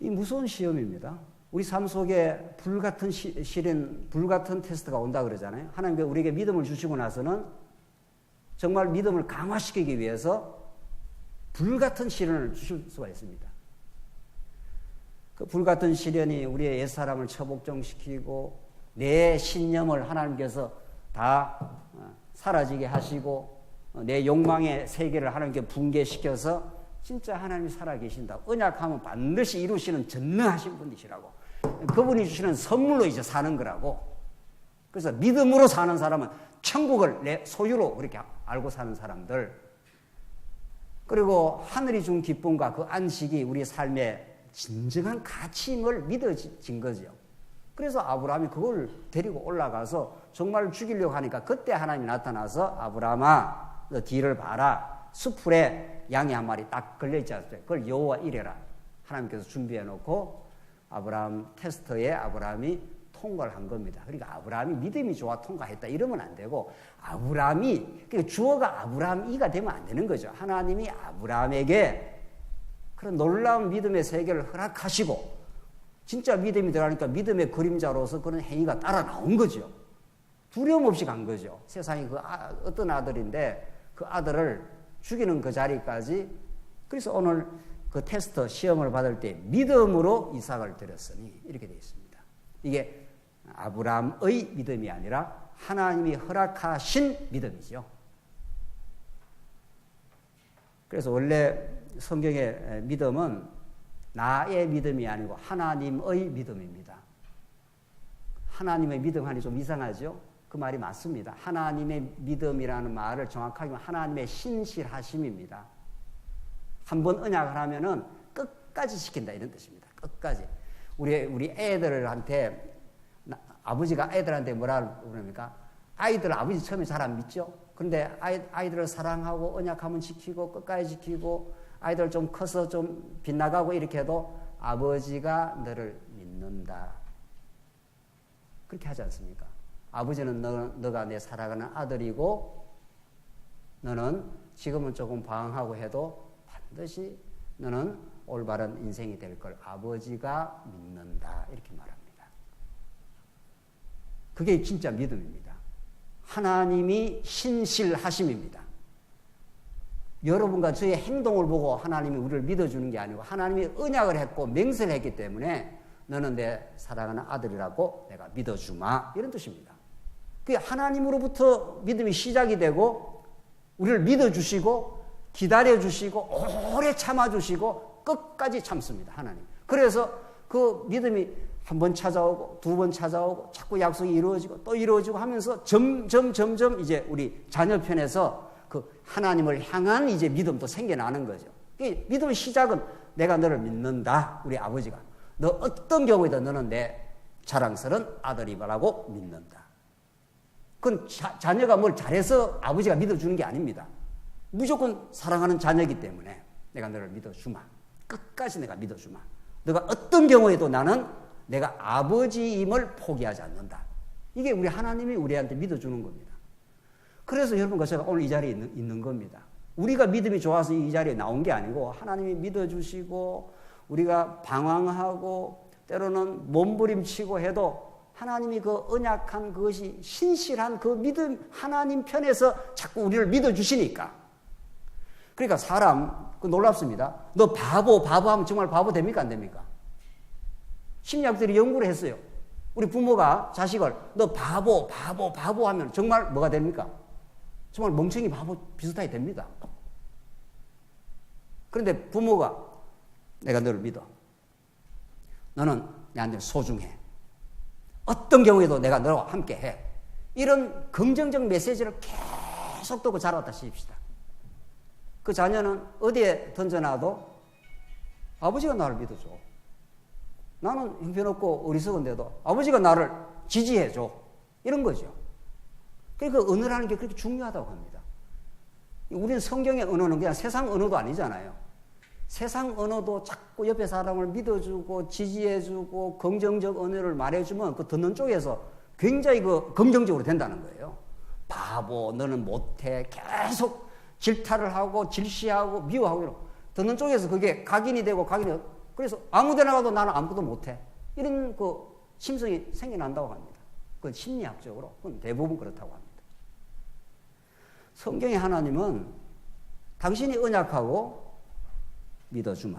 이 무서운 시험입니다. 우리 삶 속에 불같은 시련, 불같은 테스트가 온다 그러잖아요. 하나님께서 우리에게 믿음을 주시고 나서는 정말 믿음을 강화시키기 위해서 불같은 시련을 주실 수가 있습니다. 그 불같은 시련이 우리의 옛사람을 처복종시키고 내 신념을 하나님께서 다 사라지게 하시고 내 욕망의 세계를 하나님께 붕괴시켜서 진짜 하나님이 살아계신다. 언약하면 반드시 이루시는 전능하신 분이시라고. 그분이 주시는 선물로 이제 사는 거라고. 그래서 믿음으로 사는 사람은 천국을 내 소유로 그렇게 알고 사는 사람들. 그리고 하늘이 준 기쁨과 그 안식이 우리 삶에 진정한 가치임을 믿어진 거죠. 그래서 아브라함이 그걸 데리고 올라가서 정말 죽이려고 하니까 그때 하나님이 나타나서 아브라함아 너 뒤를 봐라. 수풀에 양이 한 마리 딱 걸려있지 않습니까? 그걸 여호와 이래라. 하나님께서 준비해 놓고 아브라함 테스트에 아브라함이 통과를 한 겁니다. 그러니까 아브라함이 믿음이 좋아 통과했다 이러면 안 되고 아브라함이 그러니까 주어가 아브라함이가 되면 안 되는 거죠. 하나님이 아브라함에게 그런 놀라운 믿음의 세계를 허락하시고 진짜 믿음이 들어가니까 믿음의 그림자로서 그런 행위가 따라 나온 거죠. 두려움 없이 간 거죠. 세상에 어떤 아들인데 그 아들을 죽이는 그 자리까지. 그래서 오늘 그 테스트 시험을 받을 때 믿음으로 이삭을 드렸으니 이렇게 되어 있습니다. 이게 아브라함의 믿음이 아니라 하나님이 허락하신 믿음이죠. 그래서 원래 성경의 믿음은 나의 믿음이 아니고 하나님의 믿음입니다. 하나님의 믿음 하니 좀 이상하죠? 그 말이 맞습니다. 하나님의 믿음이라는 말을 정확하게 하면 하나님의 신실하심입니다. 한번 언약을 하면은 끝까지 지킨다 이런 뜻입니다. 끝까지. 우리 애들한테 아버지가 애들한테 뭐라 그럽니까? 아이들 아버지 처음에 잘 안 믿죠? 그런데 아이들을 사랑하고 언약하면 지키고 끝까지 지키고 아이들 좀 커서 좀 빗나가고 이렇게 해도 아버지가 너를 믿는다. 그렇게 하지 않습니까? 아버지는 너가 내 사랑하는 아들이고 너는 지금은 조금 방황하고 해도 반드시 너는 올바른 인생이 될 걸 아버지가 믿는다. 이렇게 말합니다. 그게 진짜 믿음입니다. 하나님이 신실하심입니다. 여러분과 저의 행동을 보고 하나님이 우리를 믿어주는 게 아니고 하나님이 언약을 했고 맹세를 했기 때문에 너는 내 사랑하는 아들이라고 내가 믿어주마 이런 뜻입니다. 그게 하나님으로부터 믿음이 시작이 되고 우리를 믿어주시고 기다려주시고 오래 참아주시고 끝까지 참습니다. 하나님. 그래서 그 믿음이 한 번 찾아오고 두 번 찾아오고 자꾸 약속이 이루어지고 또 이루어지고 하면서 점점 이제 우리 자녀편에서 그 하나님을 향한 이제 믿음도 생겨나는 거죠. 믿음의 시작은 내가 너를 믿는다. 우리 아버지가. 너 어떤 경우에도 너는 내 자랑스러운 아들이라고 믿는다. 그건 자녀가 뭘 잘해서 아버지가 믿어주는 게 아닙니다. 무조건 사랑하는 자녀이기 때문에 내가 너를 믿어주마. 끝까지 내가 믿어주마. 너가 어떤 경우에도 나는 내가 아버지임을 포기하지 않는다. 이게 우리 하나님이 우리한테 믿어주는 겁니다. 그래서 여러분과 제가 오늘 이 자리에 있는 겁니다. 우리가 믿음이 좋아서 이 자리에 나온 게 아니고 하나님이 믿어주시고 우리가 방황하고 때로는 몸부림치고 해도 하나님이 그 언약한 그것이 신실한 그 믿음 하나님 편에서 자꾸 우리를 믿어주시니까. 그러니까 사람 놀랍습니다. 너 바보 하면 정말 바보 됩니까 안 됩니까? 심리학들이 연구를 했어요. 우리 부모가 자식을 너 바보 하면 정말 뭐가 됩니까? 정말 멍청이 바보 비슷하게 됩니다. 그런데 부모가 내가 너를 믿어. 너는 내한테 소중해. 어떤 경우에도 내가 너와 함께 해. 이런 긍정적 메시지를 계속 듣고 자라왔다 칩시다. 그 자녀는 어디에 던져놔도 아버지가 나를 믿어줘. 나는 형편없고 어리석은데도 아버지가 나를 지지해줘. 이런 거죠. 그러니까 언어라는 게 그렇게 중요하다고 합니다. 우리는 성경의 언어는 그냥 세상 언어도 아니잖아요. 세상 언어도 자꾸 옆에 사람을 믿어주고 지지해주고 긍정적 언어를 말해주면 그 듣는 쪽에서 굉장히 그 긍정적으로 된다는 거예요. 바보, 너는 못해. 계속 질타를 하고 질시하고 미워하고 이러고 듣는 쪽에서 그게 각인이 되고 그래서 아무데나 가도 나는 아무것도 못해. 이런 그 심성이 생겨난다고 합니다. 그건 심리학적으로 그건 대부분 그렇다고 합니다. 성경의 하나님은 당신이 언약하고 믿어주마.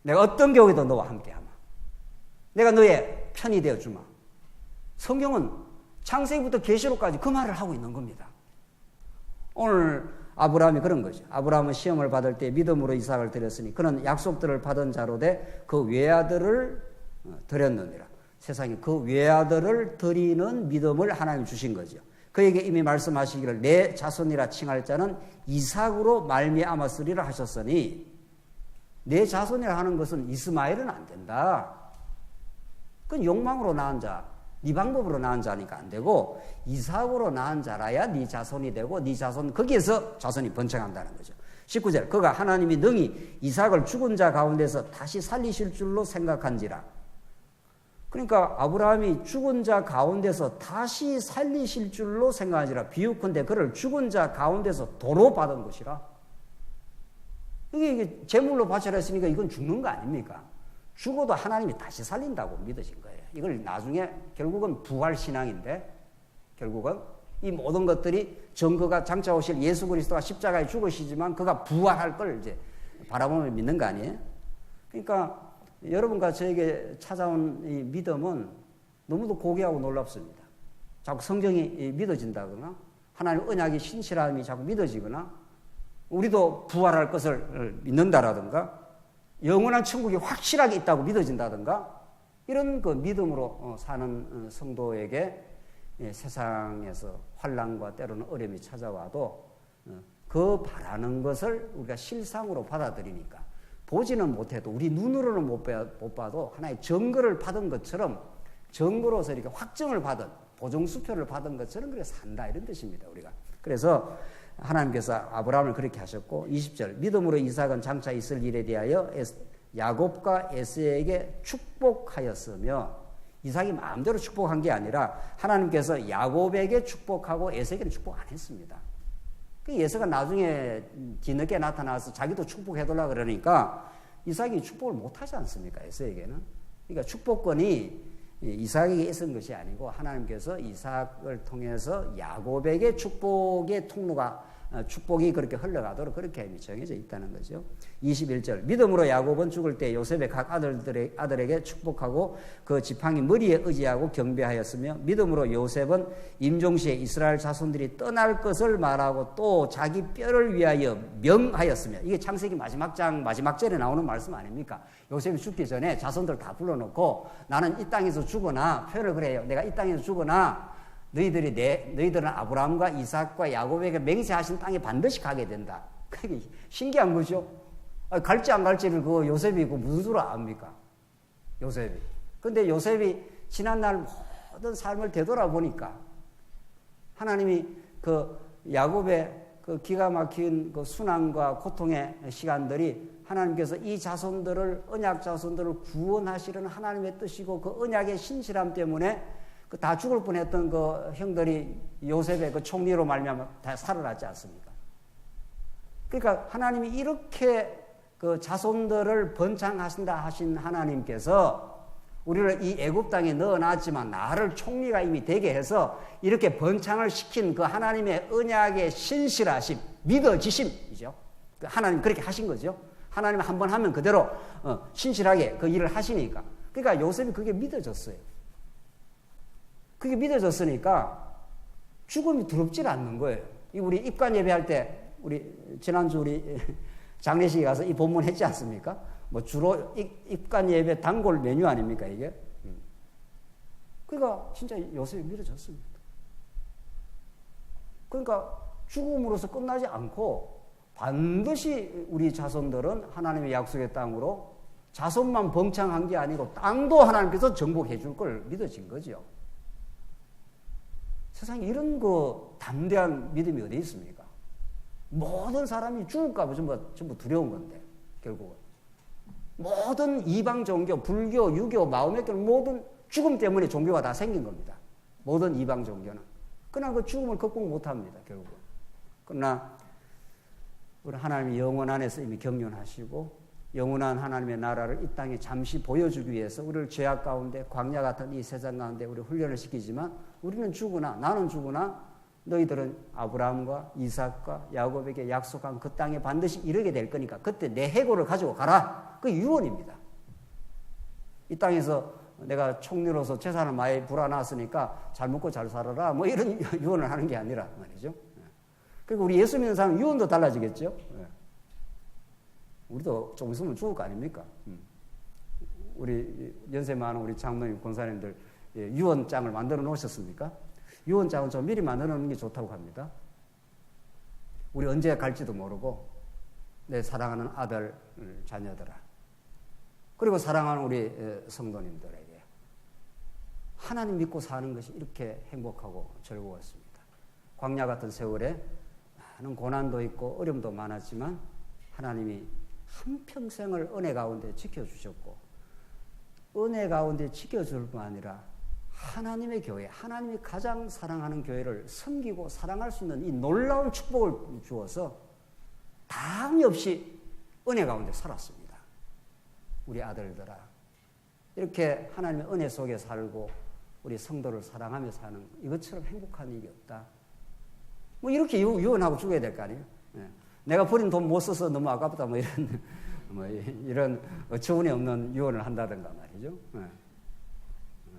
내가 어떤 경우에도 너와 함께하마. 내가 너의 편이 되어주마. 성경은 창세기부터 계시록까지 그 말을 하고 있는 겁니다. 오늘 아브라함이 그런 거죠. 아브라함은 시험을 받을 때 믿음으로 이삭을 드렸으니 그는 약속들을 받은 자로 돼 그 외아들을 드렸느니라. 세상에 그 외아들을 드리는 믿음을 하나님 주신 거죠. 그에게 이미 말씀하시기를 내 자손이라 칭할 자는 이삭으로 말미암았으리라 하셨으니 내 자손이라 하는 것은 이스마엘은 안 된다. 그건 욕망으로 낳은 자, 네 방법으로 낳은 자니까 안 되고 이삭으로 낳은 자라야 네 자손이 되고 네 자손 거기에서 자손이 번창한다는 거죠. 19절 그가 하나님이 능히 이삭을 죽은 자 가운데서 다시 살리실 줄로 생각한지라. 그러니까 아브라함이 죽은 자 가운데서 다시 살리실 줄로 생각한지라. 비유컨대 그를 죽은 자 가운데서 도로 받은 것이라. 이게 제물로 바쳐라 했으니까 이건 죽는 거 아닙니까? 죽어도 하나님이 다시 살린다고 믿으신 거예요. 이걸 나중에 결국은 부활신앙인데 결국은 이 모든 것들이 전거가 장차 오실 예수 그리스도가 십자가에 죽으시지만 그가 부활할 걸 이제 바라보며 믿는 거 아니에요? 그러니까 여러분과 저에게 찾아온 이 믿음은 너무도 고귀하고 놀랍습니다. 자꾸 성경이 믿어진다거나 하나님 언약이 신실함이 자꾸 믿어지거나 우리도 부활할 것을 믿는다라든가 영원한 천국이 확실하게 있다고 믿어진다든가 이런 그 믿음으로 사는 성도에게 세상에서 환난과 때로는 어려움이 찾아와도 그 바라는 것을 우리가 실상으로 받아들이니까 보지는 못해도 우리 눈으로는 못 봐도 하나의 증거를 받은 것처럼 증거로서 이렇게 확정을 받은 보증수표를 받은 것처럼 그렇게 산다 이런 뜻입니다. 우리가 그래서 하나님께서 아브라함을 그렇게 하셨고 20절 믿음으로 이삭은 장차 있을 일에 대하여 야곱과 에서에게 축복하였으며 이삭이 마음대로 축복한 게 아니라 하나님께서 야곱에게 축복하고 에서에게는 축복 안 했습니다. 에서가 나중에 뒤늦게 나타나서 자기도 축복해달라 그러니까 이삭이 축복을 못하지 않습니까? 에서에게는. 그러니까 축복권이 이삭에게 있은 것이 아니고 하나님께서 이삭을 통해서 야곱에게 축복의 통로가 축복이 그렇게 흘러가도록 그렇게 정해져 있다는 거죠. 21절 믿음으로 야곱은 죽을 때 요셉의 각 아들에게 축복하고 그 지팡이 머리에 의지하고 경배하였으며 믿음으로 요셉은 임종시에 이스라엘 자손들이 떠날 것을 말하고 또 자기 뼈를 위하여 명하였으며 이게 창세기 마지막 장 마지막 절에 나오는 말씀 아닙니까? 요셉이 죽기 전에 자손들 다 불러놓고 나는 이 땅에서 죽으나 표현을 그래요. 내가 이 땅에서 죽으나 너희들은 아브라함과 이삭과 야곱에게 맹세하신 땅에 반드시 가게 된다. 그게 신기한 거죠. 갈지 안 갈지를 그 요셉이 무슨 수로 압니까? 요셉이. 근데 요셉이 지난날 모든 삶을 되돌아보니까 하나님이 그 야곱의 그 기가 막힌 그 순환과 고통의 시간들이 하나님께서 이 자손들을 언약 자손들을 구원하시려는 하나님의 뜻이고 그 언약의 신실함 때문에 그 다 죽을 뻔했던 그 형들이 요셉의 그 총리로 말미암아 다 살아났지 않습니까? 그러니까 하나님이 이렇게 그 자손들을 번창하신다 하신 하나님께서 우리를 이 애굽 땅에 넣어놨지만 나를 총리가 이미 되게 해서 이렇게 번창을 시킨 그 하나님의 언약의 신실하심, 믿어지심이죠. 하나님 그렇게 하신 거죠. 하나님 한번 하면 그대로 신실하게 그 일을 하시니까. 그러니까 요셉이 그게 믿어졌어요. 그게 믿어졌으니까 죽음이 두렵질 않는 거예요. 우리 입관 예배할 때 우리 지난주 우리 장례식에 가서 이 본문 했지 않습니까? 뭐 주로 입관 예배 단골 메뉴 아닙니까 이게? 그러니까 진짜 요셉이 믿어졌습니다. 그러니까 죽음으로서 끝나지 않고 반드시 우리 자손들은 하나님의 약속의 땅으로 자손만 번창한 게 아니고 땅도 하나님께서 정복해 줄 걸 믿어진 거죠. 세상에 이런 그 담대한 믿음이 어디 있습니까? 모든 사람이 죽을까 봐 전부 두려운 건데 결국은 모든 이방 종교, 불교, 유교, 마음의 교는 모든 죽음 때문에 종교가 다 생긴 겁니다. 모든 이방 종교는. 그러나 그 죽음을 극복 못합니다. 결국은. 그러나 우리 하나님이 영원 안에서 이미 경륜하시고 영원한 하나님의 나라를 이 땅에 잠시 보여주기 위해서 우리를 죄악 가운데 광야 같은 이 세상 가운데 우리 훈련을 시키지만 우리는 죽으나 나는 죽으나 너희들은 아브라함과 이삭과 야곱에게 약속한 그 땅에 반드시 이르게 될 거니까 그때 내 해골을 가지고 가라. 그게 유언입니다. 이 땅에서 내가 총리로서 재산을 많이 불어놨으니까 잘 먹고 잘 살아라 뭐 이런 유언을 하는 게 아니라 말이죠. 그리고 우리 예수 믿는 사람은 유언도 달라지겠죠. 우리도 좀 있으면 죽을 거 아닙니까? 우리 연세 많은 우리 장로님 권사님들 유언장을 만들어 놓으셨습니까? 유언장은 좀 미리 만들어 놓는 게 좋다고 합니다. 우리 언제 갈지도 모르고 내 사랑하는 아들, 자녀들아. 그리고 사랑하는 우리 성도님들에게 하나님 믿고 사는 것이 이렇게 행복하고 즐거웠습니다. 광야 같은 세월에 많은 고난도 있고 어려움도 많았지만 하나님이 한평생을 은혜 가운데 지켜주셨고 은혜 가운데 지켜줄 뿐 아니라 하나님의 교회, 하나님이 가장 사랑하는 교회를 섬기고 사랑할 수 있는 이 놀라운 축복을 주어서 담이 없이 은혜 가운데 살았습니다. 우리 아들들아, 이렇게 하나님의 은혜 속에 살고 우리 성도를 사랑하며 사는 이것처럼 행복한 일이 없다. 뭐 이렇게 유언하고 죽어야 될 거 아니에요. 예. 내가 버린 돈 못 써서 너무 아깝다 이런 어처구니 없는 유언을 한다든가 말이죠. 예.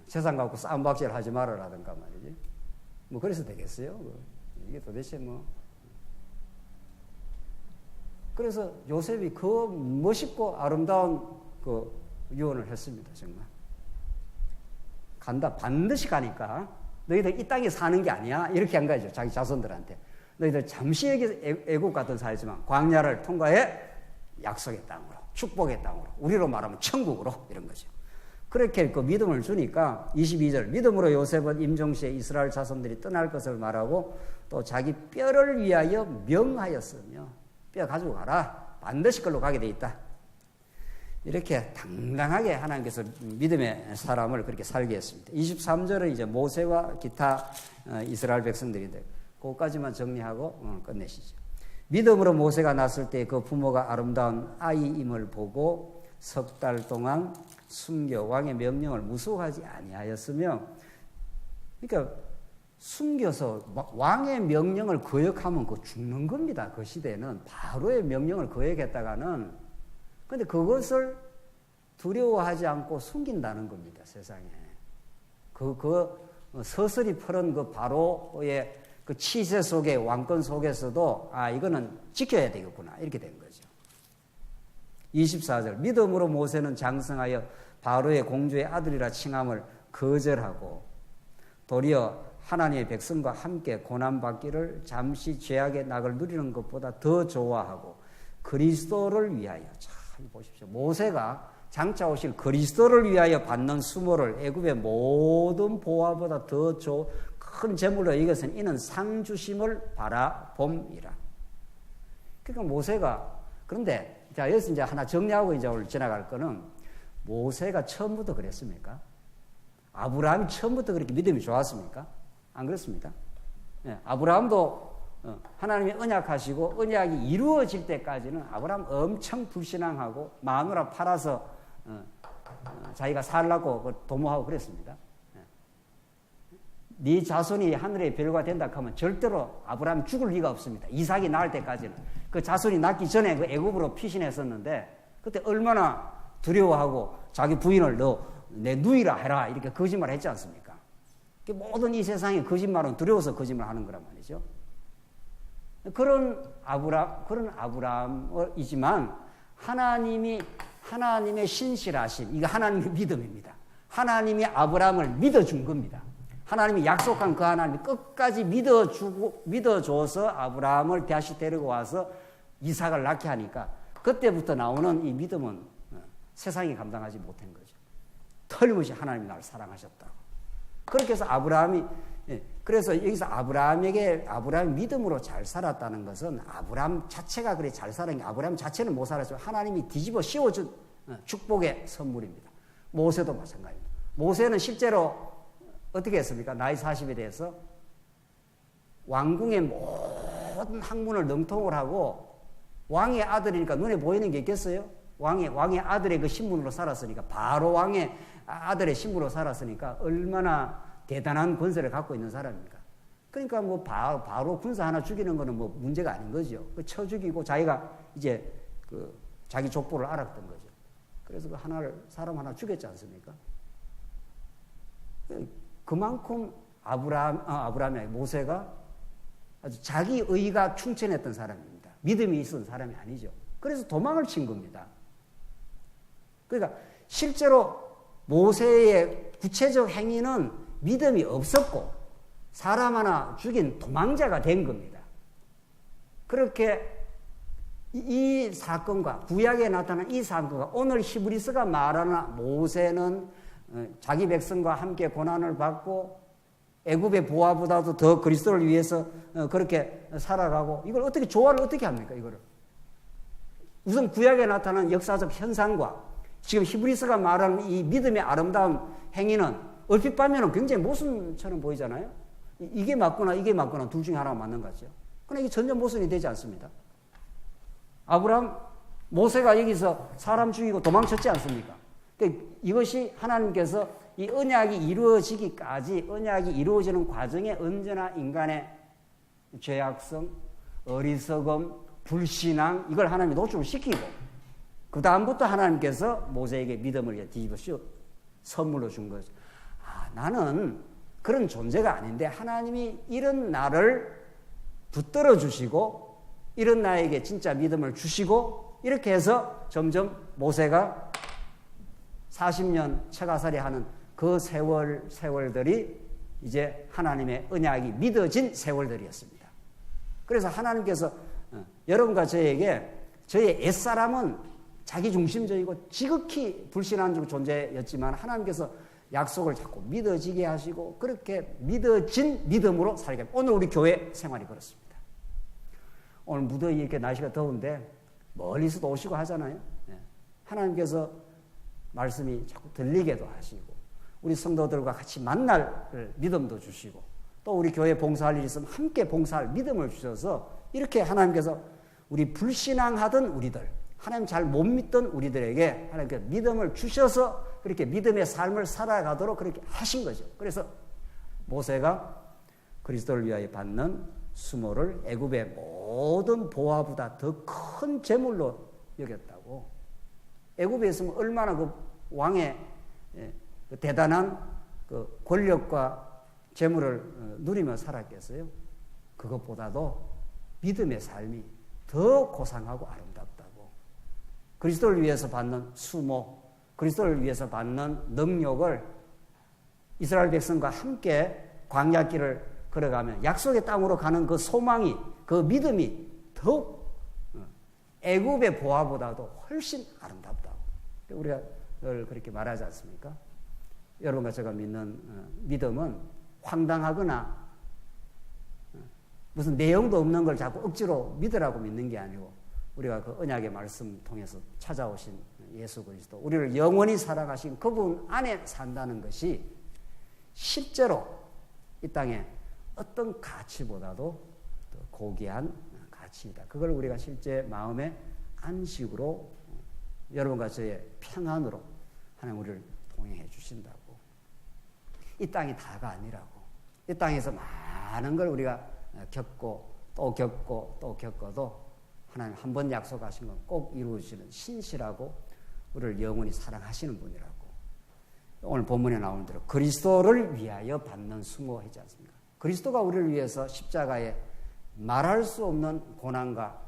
세상 갖고 싸움박질 하지 말아라든가 말이지. 뭐 그래서 되겠어요. 이게 도대체 뭐. 그래서 요셉이 그 멋있고 아름다운 그 유언을 했습니다. 정말. 간다. 반드시 가니까 너희들 이 땅에 사는 게 아니야. 이렇게 한 거죠. 자기 자손들한테. 너희들 잠시 애국 같은 살지만 광야를 통과해 약속의 땅으로, 축복의 땅으로, 우리로 말하면 천국으로 이런 거죠. 그렇게 그 믿음을 주니까 22절 믿음으로 요셉은 임종시에 이스라엘 자손들이 떠날 것을 말하고 또 자기 뼈를 위하여 명하였으며 뼈 가지고 가라. 반드시 그걸로 가게 돼 있다. 이렇게 당당하게 하나님께서 믿음의 사람을 그렇게 살게 했습니다. 23절은 이제 모세와 기타 이스라엘 백성들인데 그것까지만 정리하고 끝내시죠. 믿음으로 모세가 났을 때 그 부모가 아름다운 아이임을 보고 석 달 동안 숨겨 왕의 명령을 무소하지 아니하였으며, 그러니까 숨겨서 왕의 명령을 거역하면 그 죽는 겁니다. 그 시대는 바로의 명령을 거역했다가는. 근데 그것을 두려워하지 않고 숨긴다는 겁니다. 세상에. 서슬이 푸른 그 바로의 그 치세 속에 왕권 속에서도 이거는 지켜야 되겠구나 이렇게 된 거죠. 24절 믿음으로 모세는 장성하여 바로의 공주의 아들이라 칭함을 거절하고 도리어 하나님의 백성과 함께 고난받기를 잠시 죄악의 낙을 누리는 것보다 더 좋아하고 그리스도를 위하여, 참 보십시오. 모세가 장차 오실 그리스도를 위하여 받는 수모를 애굽의 모든 보화보다 더 큰 재물로 여겨서 이는 상 주심을 바라봄이라. 그러니까 모세가, 그런데 자 여기서 이제 하나 정리하고 이제 오늘 지나갈 거는, 모세가 처음부터 그랬습니까? 아브라함이 처음부터 그렇게 믿음이 좋았습니까? 안 그렇습니까? 예, 아브라함도 하나님이 언약하시고 언약이 이루어질 때까지는 아브라함 엄청 불신앙하고 마누라 팔아서 자기가 살라고 도모하고 그랬습니다. 네 자손이 하늘의 별과 된다 하면 절대로 아브라함 죽을 리가 없습니다. 이삭이 낳을 때까지는. 그 자손이 낳기 전에 그 애굽으로 피신했었는데 그때 얼마나 두려워하고 자기 부인을 너 내 누이라 해라 이렇게 거짓말 했지 않습니까? 모든 이 세상의 거짓말은 두려워서 거짓말 하는 거란 말이죠. 그런 아브라함이지만 하나님의 신실하신, 이거 하나님의 믿음입니다. 하나님이 아브라함을 믿어준 겁니다. 하나님이 약속한 그 하나님이 끝까지 믿어줘서 아브라함을 다시 데리고 와서 이삭을 낳게 하니까 그때부터 나오는 이 믿음은 세상이 감당하지 못한 거죠. 틀림없이 하나님이 나를 사랑하셨다고. 그렇게 해서 그래서 여기서 아브라함이 믿음으로 잘 살았다는 것은 아브라함 자체가 그래 잘 살았는 게 아브라함 자체는 못 살았지만 하나님이 뒤집어 씌워준 축복의 선물입니다. 모세도 마찬가지입니다. 모세는 실제로 어떻게 했습니까? 나이 40에 대해서 왕궁의 모든 학문을 능통을 하고 왕의 아들이니까 눈에 보이는 게 있겠어요? 왕의 아들의 그 신분으로 살았으니까, 바로 왕의 아들의 신분으로 살았으니까 얼마나 대단한 권세를 갖고 있는 사람입니까? 그러니까 뭐 바로 군사 하나 죽이는 거는 뭐 문제가 아닌 거죠. 쳐 죽이고 자기가 이제 자기 족보를 알았던 거죠. 그래서 사람 하나 죽였지 않습니까? 그만큼 아브라함이 모세가 아주 자기 의가 충천했던 사람입니다. 믿음이 있었던 사람이 아니죠. 그래서 도망을 친 겁니다. 그러니까 실제로 모세의 구체적 행위는 믿음이 없었고 사람 하나 죽인 도망자가 된 겁니다. 그렇게 이 사건과 구약에 나타난 이 사건과 오늘 히브리서가 말하는 모세는 자기 백성과 함께 고난을 받고 애굽의 부하보다도 더 그리스도를 위해서 그렇게 살아가고 이걸 어떻게 조화를 어떻게 합니까? 이거를 우선 구약에 나타난 역사적 현상과 지금 히브리서가 말하는 이 믿음의 아름다운 행위는 얼핏 보면 굉장히 모순처럼 보이잖아요. 이게 맞거나 이게 맞거나 둘 중에 하나가 맞는 거죠. 그러나 이게 전혀 모순이 되지 않습니다. 아브라함, 모세가 여기서 사람 죽이고 도망쳤지 않습니까? 그러니까 이것이 하나님께서 이 언약이 이루어지기까지 언약이 이루어지는 과정에 언제나 인간의 죄악성, 어리석음, 불신앙 이걸 하나님이 노출을 시키고 그 다음부터 하나님께서 모세에게 믿음을 뒤집어 씌워 선물로 준 거죠. 나는 그런 존재가 아닌데 하나님이 이런 나를 붙들어 주시고 이런 나에게 진짜 믿음을 주시고 이렇게 해서 점점 모세가 40년 처가살이 하는 그 세월들이 이제 하나님의 언약이 믿어진 세월들이었습니다. 그래서 하나님께서 여러분과 저에게 저의 옛사람은 자기중심적이고 지극히 불신한 존재였지만 하나님께서 약속을 자꾸 믿어지게 하시고 그렇게 믿어진 믿음으로 살게 합니다. 오늘 우리 교회 생활이 그렇습니다. 오늘 무더위 이렇게 날씨가 더운데 멀리서도 오시고 하잖아요. 하나님께서 말씀이 자꾸 들리게도 하시고 우리 성도들과 같이 만날 믿음도 주시고 또 우리 교회 봉사할 일이 있으면 함께 봉사할 믿음을 주셔서 이렇게 하나님께서 우리 불신앙하던 우리들 하나님 잘 못 믿던 우리들에게 하나님께서 믿음을 주셔서 그렇게 믿음의 삶을 살아가도록 그렇게 하신 거죠. 그래서 모세가 그리스도를 위하여 받는 수모를 애굽의 모든 보화보다 더 큰 재물로 여겼다고. 애굽에 있으면 얼마나 그 왕의 그 대단한 그 권력과 재물을 누리며 살았겠어요. 그것보다도 믿음의 삶이 더 고상하고 아름답다고. 그리스도를 위해서 받는 수모, 그리스도를 위해서 받는 능력을 이스라엘 백성과 함께 광야길을 걸어가면 약속의 땅으로 가는 그 소망이, 그 믿음이 더욱 애굽의 보화보다도 훨씬 아름답다고. 우리가 늘 그렇게 말하지 않습니까? 여러분과 제가 믿는 믿음은 황당하거나 무슨 내용도 없는 걸 자꾸 억지로 믿으라고 믿는 게 아니고 우리가 그 언약의 말씀 통해서 찾아오신 예수 그리스도, 우리를 영원히 사랑하신 그분 안에 산다는 것이 실제로 이 땅에 어떤 가치보다도 더 고귀한 가치이다. 그걸 우리가 실제 마음의 안식으로 여러분과 저의 평안으로 하나님 우리를 동행해 주신다고. 이 땅이 다가 아니라고. 이 땅에서 많은 걸 우리가 겪고 또 겪고 또 겪어도 하나님 한 번 약속하신 건 꼭 이루어지는 신실하고 우리를 영원히 사랑하시는 분이라고. 오늘 본문에 나오는 대로 그리스도를 위하여 받는 수모하지 않습니까? 그리스도가 우리를 위해서 십자가에 말할 수 없는 고난과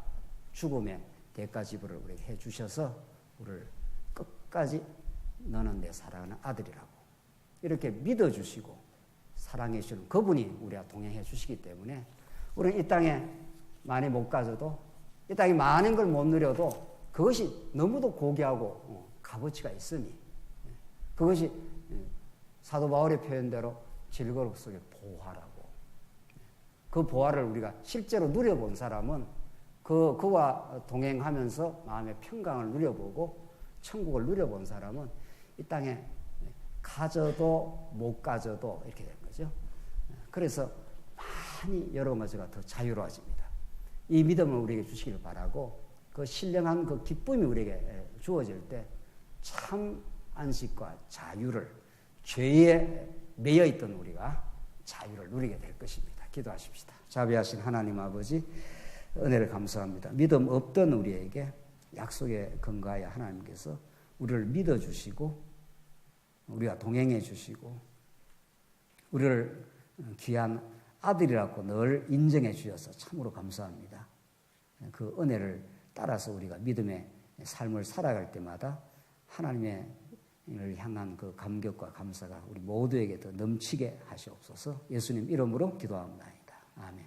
죽음의 대가 지불을 우리에게 해주셔서 우리를 끝까지 너는 내 사랑하는 아들이라고 이렇게 믿어주시고 사랑해 주시는 그분이 우리와 동행해 주시기 때문에 우리는 이 땅에 많이 못 가져도 이 땅에 많은 걸 못 누려도 그것이 너무도 고귀하고 값어치가 있으니 그것이 사도 바울의 표현대로 질거룩 속의 보화라고. 그 보화를 우리가 실제로 누려본 사람은 그와 동행하면서 마음의 평강을 누려보고 천국을 누려본 사람은 이 땅에 가져도 못 가져도 이렇게 되는 거죠. 그래서 많이 여러분과 제가 더 자유로워집니다. 이 믿음을 우리에게 주시길 바라고 그 신령한 그 기쁨이 우리에게 주어질 때 참 안식과 자유를 죄에 매여 있던 우리가 자유를 누리게 될 것입니다. 기도하십시다. 자비하신 하나님 아버지 은혜를 감사합니다. 믿음 없던 우리에게 약속에 근거하여 하나님께서 우리를 믿어주시고 우리와 동행해 주시고 우리를 귀한 아들이라고 늘 인정해 주셔서 참으로 감사합니다. 그 은혜를 따라서 우리가 믿음의 삶을 살아갈 때마다 하나님의 을 향한 그 감격과 감사가 우리 모두에게 더 넘치게 하시옵소서. 예수님 이름으로 기도합니다. 아멘.